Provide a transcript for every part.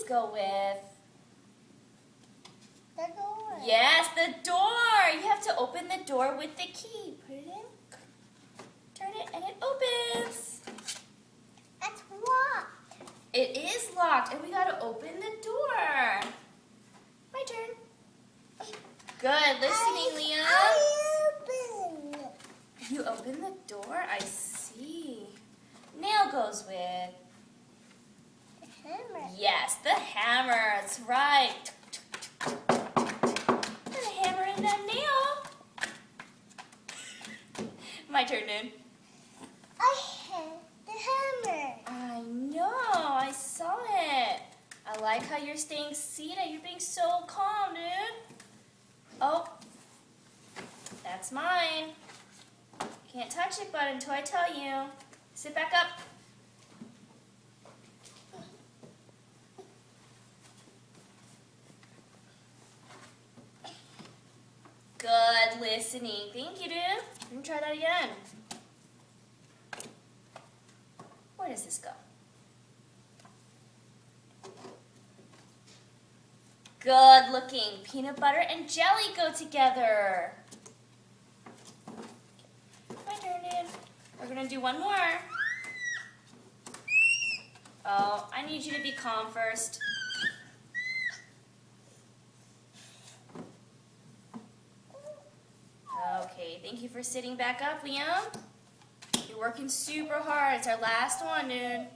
go with? The door. Yes, the door. You have to open the door with the key. Put it in, turn it, and it opens. It's locked. It is locked, and we got to open the door. My turn. Good. Listening, Liam. I open. You open the door? I see. Nail goes with? The hammer. Yes, the hammer. That's right. Put a hammer in that nail. My turn, dude. I hit the hammer. I know. I saw it. I like how you're staying seated. You're being so calm, dude. Oh, that's mine. Can't touch it, bud, until I tell you. Sit back up. Good listening. Thank you, dude. Let me try that again. Where does this go? Good looking. Peanut butter and jelly go together. My turn, dude. We're going to do one more. Oh, I need you to be calm first. Okay, thank you for sitting back up, Liam. You're working super hard. It's our last one, dude.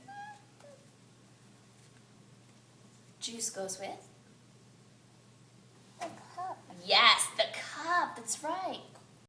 Juice goes with? The cup. Yes, the cup. That's right.